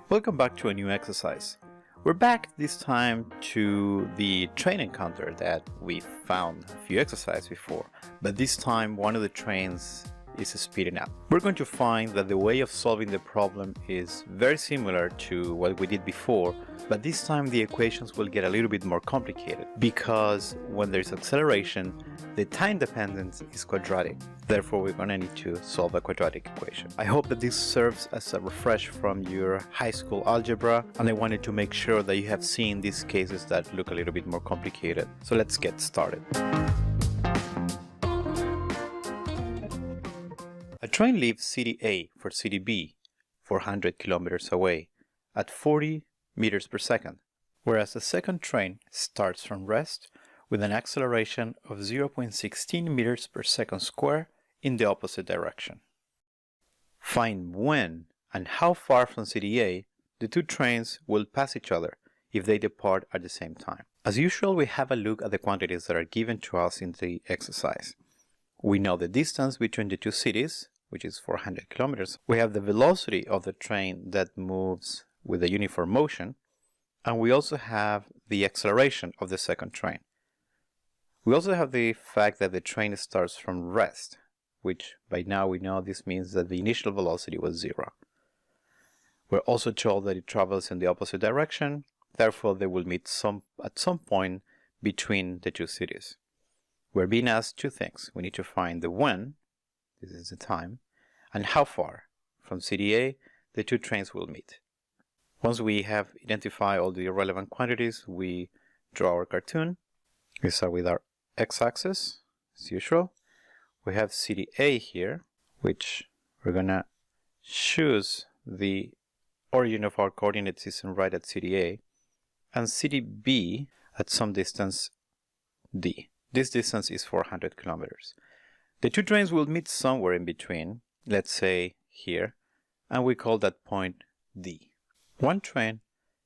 Welcome back to a new exercise. We're back this time to the train encounter that we found a few exercises before, but this time one of the trains is speeding up. We're going to find that the way of solving the problem is very similar to what we did before, but this time the equations will get a little bit more complicated because when there's acceleration, the time dependence is quadratic. Therefore, we're going to need to solve a quadratic equation. I hope that this serves as a refresh from your high school algebra, and I wanted to make sure that you have seen these cases that look a little bit more complicated. So let's get started. A train leaves city A for city B, 400 kilometers away, at 40 meters per second, whereas the second train starts from rest with an acceleration of 0.16 meters per second square in the opposite direction. Find when and how far from city A the two trains will pass each other if they depart at the same time. As usual, we have a look at the quantities that are given to us in the exercise. We know the distance between the two cities, which is 400 kilometers. We have the velocity of the train that moves with a uniform motion, and we also have the acceleration of the second train. We also have the fact that the train starts from rest, which by now we know this means that the initial velocity was 0. We're also told that it travels in the opposite direction, therefore they will meet at some point between the two cities. We're being asked two things. We need to find the when, this is the time, and how far from city A the two trains will meet. Once we have identified all the relevant quantities, we draw our cartoon. We start with our x-axis, as usual. We have city A here, which we're gonna choose the origin of our coordinate system right at city A, and city B at some distance D. This distance is 400 kilometers. The two trains will meet somewhere in between, let's say here, and we call that point D. One train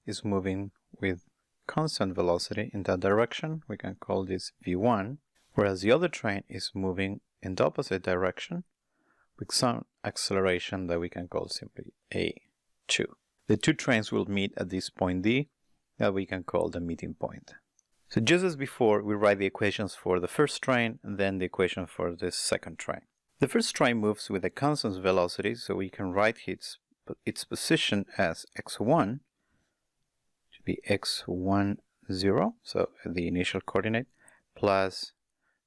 is moving with constant velocity in that direction. We can call this V1, whereas the other train is moving in the opposite direction with some acceleration that we can call simply A2. The two trains will meet at this point D that we can call the meeting point. So just as before, we write the equations for the first train and then the equation for the second train. The first train moves with a constant velocity, so we can write its position as x1 to be x10, so the initial coordinate, plus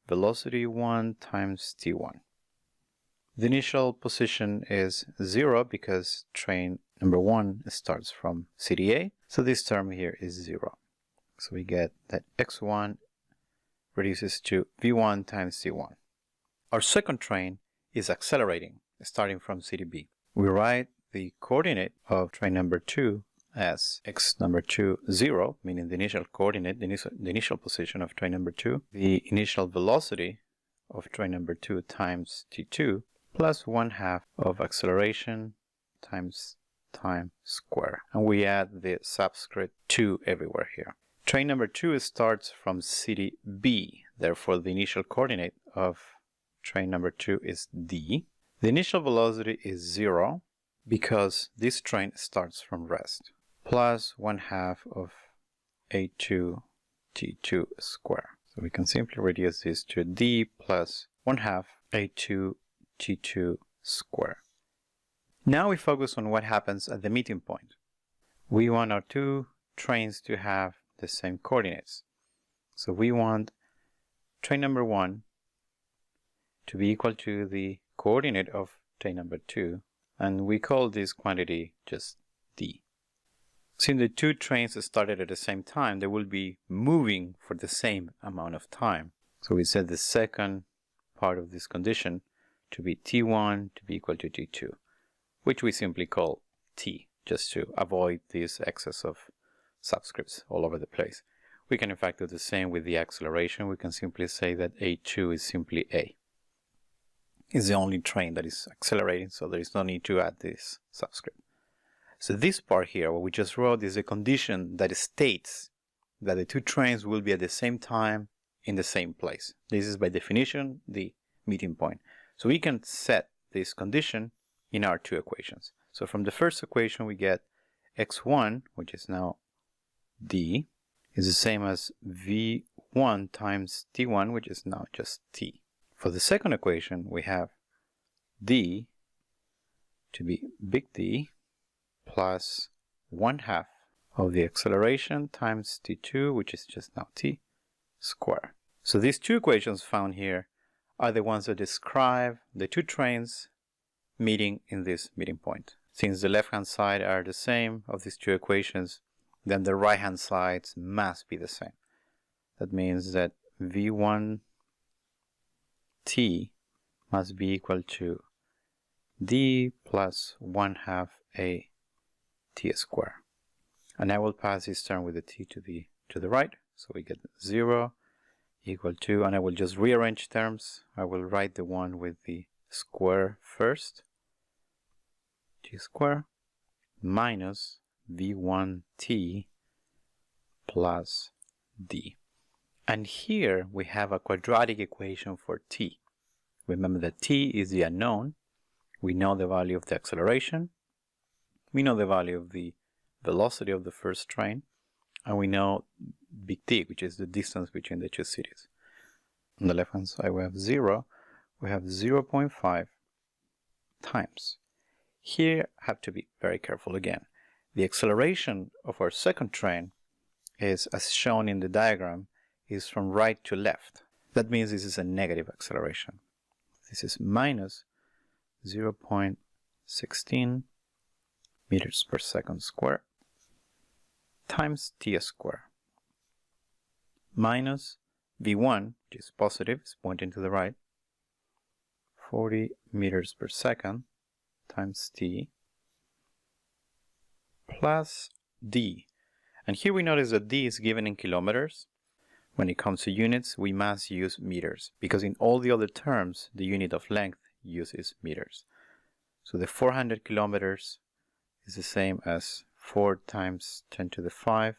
velocity 1 times t1. The initial position is 0 because train number 1 starts from city A, so this term here is 0. So we get that x1 reduces to v1 times c1. Our second train is accelerating, starting from city B. We write the coordinate of train number 2 as x number 2, 0, meaning the initial coordinate, the initial position of train number 2, the initial velocity of train number 2 times t2, plus 1/2 of acceleration times time square. And we add the subscript 2 everywhere here. Train number 2 starts from city B, therefore the initial coordinate of train number 2 is D. The initial velocity is 0 because this train starts from rest, plus 1/2 of A2 T2 square. So we can simply reduce this to D plus 1/2 A2 T2 square. Now we focus on what happens at the meeting point. We want our two trains to have the same coordinates. So we want train number 1 to be equal to the coordinate of train number 2, and we call this quantity just D. Since the two trains started at the same time, they will be moving for the same amount of time. So we set the second part of this condition to be T1 to be equal to T2, which we simply call T, just to avoid this excess of subscripts all over the place. We can in fact do the same with the acceleration. We can simply say that A2 is simply A. It's the only train that is accelerating, so there is no need to add this subscript. So this part here, what we just wrote, is a condition that states that the two trains will be at the same time in the same place. This is by definition the meeting point. So we can set this condition in our two equations. So from the first equation we get x1, which is now d, is the same as v1 times t1, which is now just t. For the second equation, we have d to be big D plus 1/2 of the acceleration times t2, which is just now t square. So these two equations found here are the ones that describe the two trains meeting in this meeting point. Since the left-hand side are the same of these two equations, then the right-hand sides must be the same. That means that v1t must be equal to d plus 1/2 a t square. And I will pass this term with the t to the right, so we get 0 equal to, and I will just rearrange terms. I will write the one with the square first, t square minus v1t plus d. And here we have a quadratic equation for t. Remember that t is the unknown. We know the value of the acceleration, we know the value of the velocity of the first train, and we know big T, which is the distance between the two cities. On the left hand side we have 0, we have 0.5 times. Here I have to be very careful again. The acceleration of our second train is, as shown in the diagram, is from right to left. That means this is a negative acceleration. This is minus 0.16 meters per second square times t square minus v1, which is positive, is pointing to the right, 40 meters per second times t plus d. And here we notice that d is given in kilometers. When it comes to units, we must use meters, because in all the other terms, the unit of length uses meters. So the 400 kilometers is the same as 4 times 10 to the 5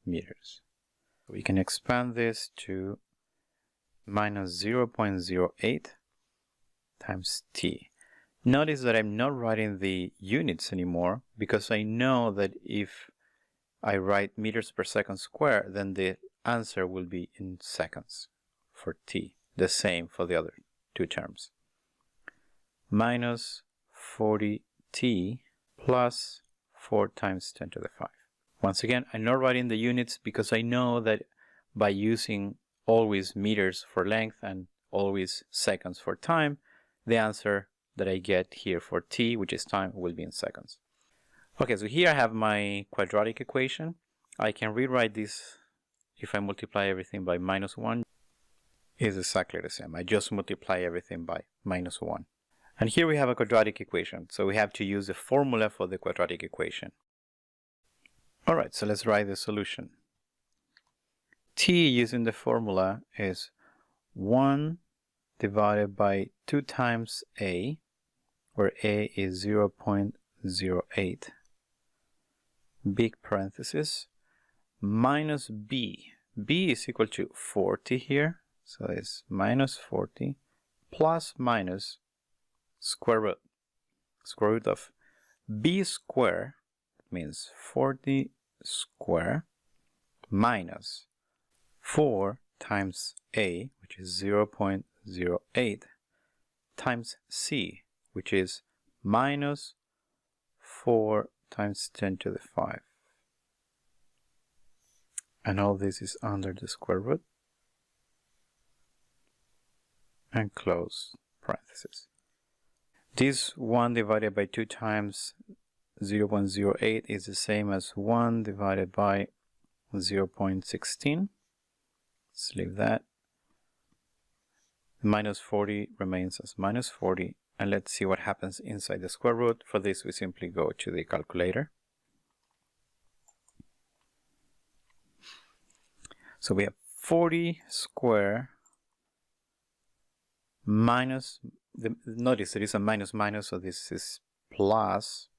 meters. We can expand this to minus 0.08 times t. Notice that I'm not writing the units anymore, because I know that if I write meters per second square, then the answer will be in seconds for t. The same for the other two terms. Minus 40t plus 4 times 10 to the 5. Once again, I'm not writing the units because I know that by using always meters for length and always seconds for time, the answer that I get here for t, which is time, will be in seconds. Okay, so here I have my quadratic equation. I can rewrite this. If I multiply everything by minus 1, is exactly the same. I just multiply everything by minus 1. And here we have a quadratic equation, so we have to use the formula for the quadratic equation. Alright, so let's write the solution. T using the formula is 1 divided by 2 times a, where a is 0.08, big parenthesis, minus b. b is equal to 40 here, so it's minus 40, plus minus square root of b square, means 40 square, minus 4 times a, which is 0.08, times c, which is minus 4 times 10 to the 5. And all this is under the square root, and close parenthesis. This 1 divided by 2 times 0.08 is the same as 1 divided by 0.16. Let's leave that. Minus 40 remains as minus 40. And let's see what happens inside the square root. For this, we simply go to the calculator. So we have 40 square minus, notice there is a minus minus, so this is plus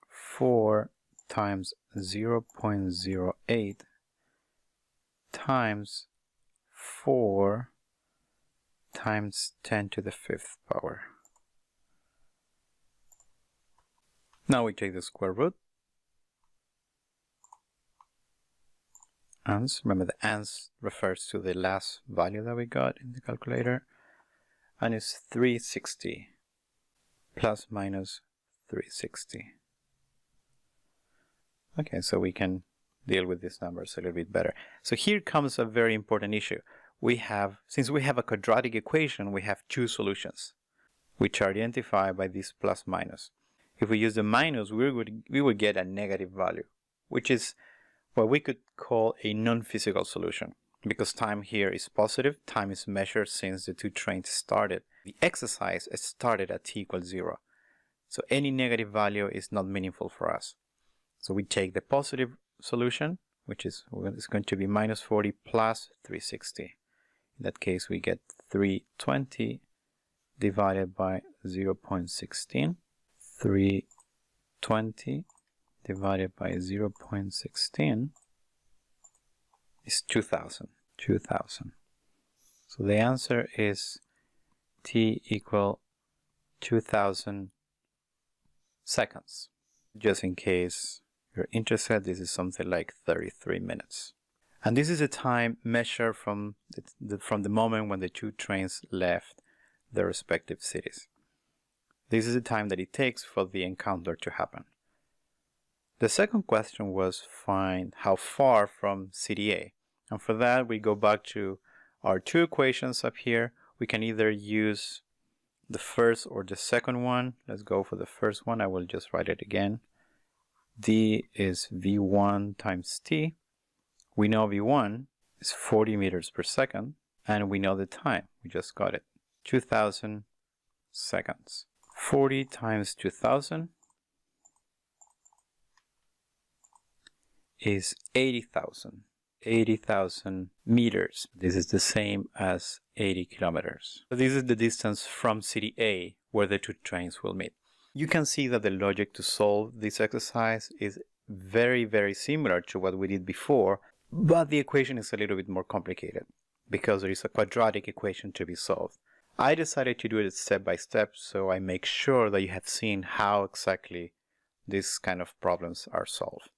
4 times 0.08 times 4 times 10 to the 5th power. Now we take the square root, ans. Remember, the ans refers to the last value that we got in the calculator. And it's 360 plus minus 360. Okay, so we can deal with these numbers a little bit better. So here comes a very important issue. Since we have a quadratic equation, we have two solutions, which are identified by this plus minus. If we use the minus, we would get a negative value, which is what we could call a non-physical solution. Because time here is positive, time is measured since the two trains started. The exercise started at t equals 0. So any negative value is not meaningful for us. So we take the positive solution, which is going to be minus 40 plus 360. In that case, we get 320 divided by 0.16. 320 divided by 0.16 is 2000. So the answer is t equal 2000 seconds. Just in case you're interested, this is something like 33 minutes. And this is the time measured from the moment when the two trains left their respective cities. This is the time that it takes for the encounter to happen. The second question was find how far from city A. And for that, we go back to our two equations up here. We can either use the first or the second one. Let's go for the first one. I will just write it again. D is V1 times T. We know V1 is 40 meters per second, and we know the time. We just got it. 2000 seconds. 40 times 2000 is 80,000. 80,000 meters. This is the same as 80 kilometers. So this is the distance from city A where the two trains will meet. You can see that the logic to solve this exercise is very, very similar to what we did before, but the equation is a little bit more complicated because there is a quadratic equation to be solved. I decided to do it step by step, so I make sure that you have seen how exactly these kind of problems are solved.